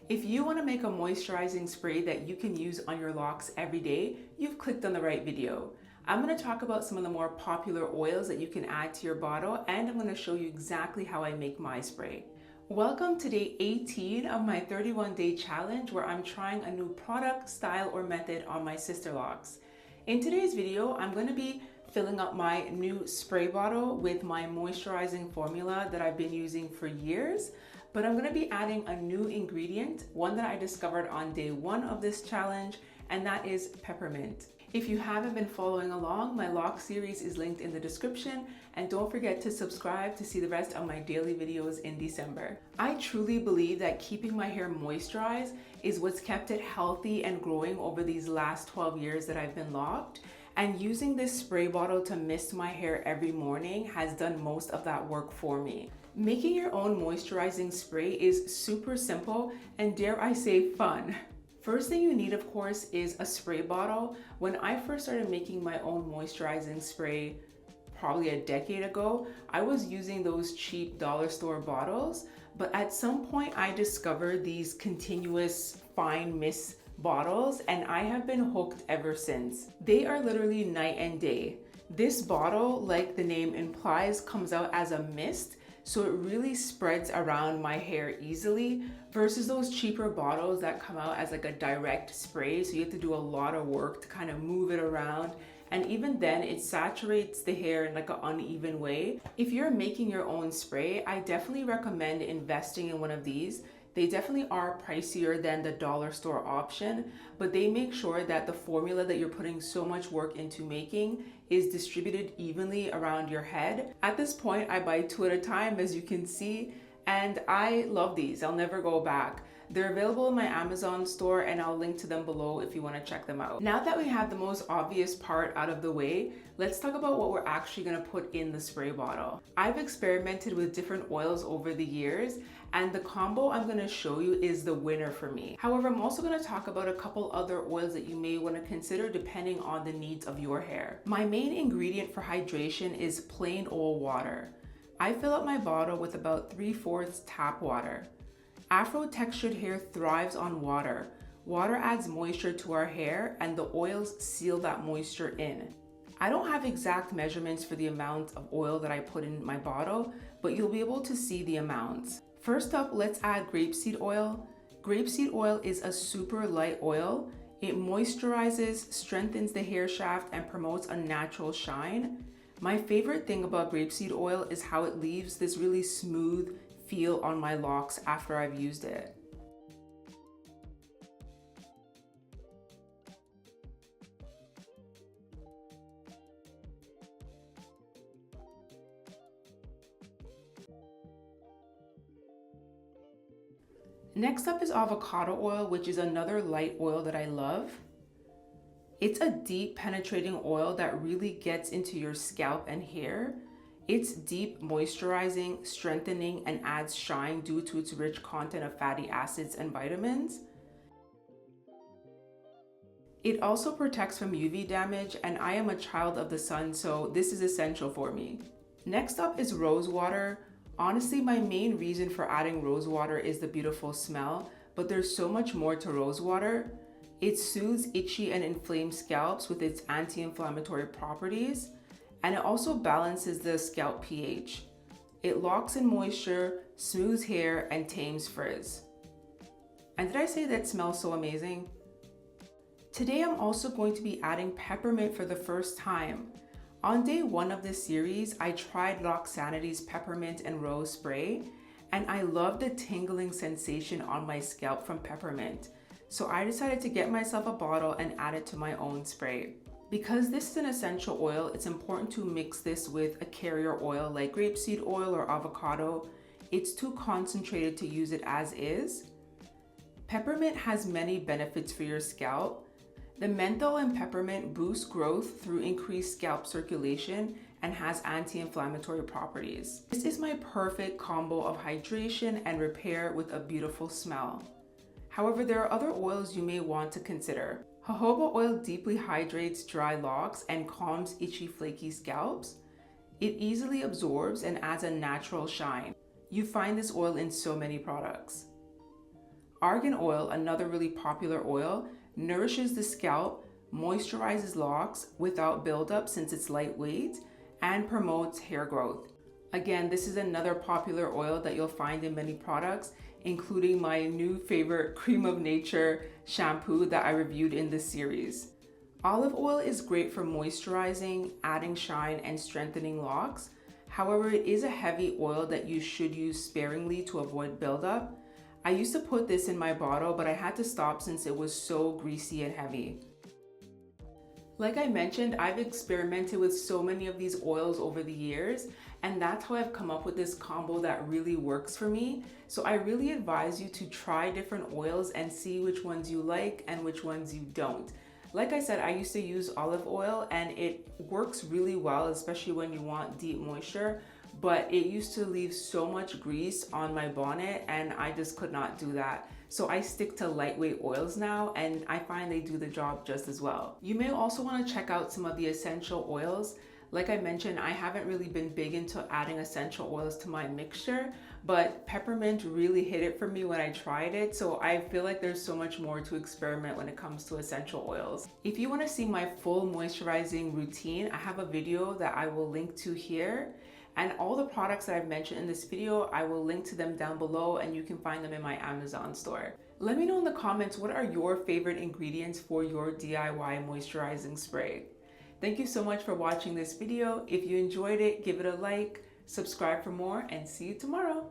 If you want to make a moisturizing spray that you can use on your locks every day, you've clicked on the right video. I'm going to talk about some of the more popular oils that you can add to your bottle, and I'm going to show you exactly how I make my spray. Welcome to day 18 of my 31-day challenge where I'm trying a new product, style, or method on my sister locks. In today's video, I'm going to be filling up my new spray bottle with my moisturizing formula that I've been using for years. But I'm going to be adding a new ingredient, one that I discovered on day 1 of this challenge, and that is peppermint. If you haven't been following along, my lock series is linked in the description, and don't forget to subscribe to see the rest of my daily videos in December. I truly believe that keeping my hair moisturized is what's kept it healthy and growing over these last 12 years that I've been locked, and using this spray bottle to mist my hair every morning has done most of that work for me. Making your own moisturizing spray is super simple and, dare I say, fun. First thing you need, of course, is a spray bottle. When I first started making my own moisturizing spray, probably a decade ago, I was using those cheap dollar store bottles, but at some point I discovered these continuous fine mist bottles, and I have been hooked ever since. They are literally night and day. This bottle, like the name implies, comes out as a mist, so it really spreads around my hair easily versus those cheaper bottles that come out as like a direct spray. So you have to do a lot of work to kind of move it around. And even then it saturates the hair in like an uneven way. If you're making your own spray, I definitely recommend investing in one of these. They definitely are pricier than the dollar store option, but they make sure that the formula that you're putting so much work into making is distributed evenly around your head. At this point, I buy 2 at a time, as you can see, and I love these. I'll never go back. They're available in my Amazon store, and I'll link to them below if you want to check them out. Now that we have the most obvious part out of the way, let's talk about what we're actually going to put in the spray bottle. I've experimented with different oils over the years, and the combo I'm going to show you is the winner for me. However, I'm also going to talk about a couple other oils that you may want to consider depending on the needs of your hair. My main ingredient for hydration is plain old water. I fill up my bottle with about 3/4 tap water. Afro-textured hair thrives on water. Water adds moisture to our hair, and the oils seal that moisture in. I don't have exact measurements for the amount of oil that I put in my bottle, but you'll be able to see the amounts. First up, let's add grapeseed oil. Grapeseed oil is a super light oil. It moisturizes, strengthens the hair shaft, and promotes a natural shine. My favorite thing about grapeseed oil is how it leaves this really smooth feel on my locks after I've used it. Next up is avocado oil, which is another light oil that I love. It's a deep penetrating oil that really gets into your scalp and hair. It's deep moisturizing, strengthening, and adds shine due to its rich content of fatty acids and vitamins. It also protects from UV damage, and I am a child of the sun, so this is essential for me. Next up is rose water. Honestly, my main reason for adding rose water is the beautiful smell, but there's so much more to rose water. It soothes itchy and inflamed scalps with its anti-inflammatory properties, and it also balances the scalp pH. It locks in moisture, smooths hair, and tames frizz. And did I say that smells so amazing? Today I'm also going to be adding peppermint for the first time. On day 1 of this series, I tried Locsanity's peppermint and rose spray, and I love the tingling sensation on my scalp from peppermint. So I decided to get myself a bottle and add it to my own spray. Because this is an essential oil, it's important to mix this with a carrier oil like grapeseed oil or avocado. It's too concentrated to use it as is. Peppermint has many benefits for your scalp. The menthol in peppermint boosts growth through increased scalp circulation and has anti-inflammatory properties. This is my perfect combo of hydration and repair with a beautiful smell. However, there are other oils you may want to consider. Jojoba oil deeply hydrates dry locks and calms itchy, flaky scalps. It easily absorbs and adds a natural shine. You find this oil in so many products. Argan oil, another really popular oil, nourishes the scalp, moisturizes locks without buildup since it's lightweight, and promotes hair growth. Again, this is another popular oil that you'll find in many products, including my new favorite Cream of Nature shampoo that I reviewed in this series. Olive oil is great for moisturizing, adding shine, and strengthening locks. However, it is a heavy oil that you should use sparingly to avoid buildup. I used to put this in my bottle, but I had to stop since it was so greasy and heavy. Like I mentioned, I've experimented with so many of these oils over the years, and that's how I've come up with this combo that really works for me. So I really advise you to try different oils and see which ones you like and which ones you don't. Like I said, I used to use olive oil and it works really well, especially when you want deep moisture, but it used to leave so much grease on my bonnet and I just could not do that. So I stick to lightweight oils now and I find they do the job just as well. You may also want to check out some of the essential oils. Like I mentioned, I haven't really been big into adding essential oils to my mixture, but peppermint really hit it for me when I tried it. So I feel like there's so much more to experiment when it comes to essential oils. If you want to see my full moisturizing routine, I have a video that I will link to here. And all the products that I've mentioned in this video, I will link to them down below and you can find them in my Amazon store. Let me know in the comments, what are your favorite ingredients for your DIY moisturizing spray? Thank you so much for watching this video. If you enjoyed it, give it a like, subscribe for more, and see you tomorrow.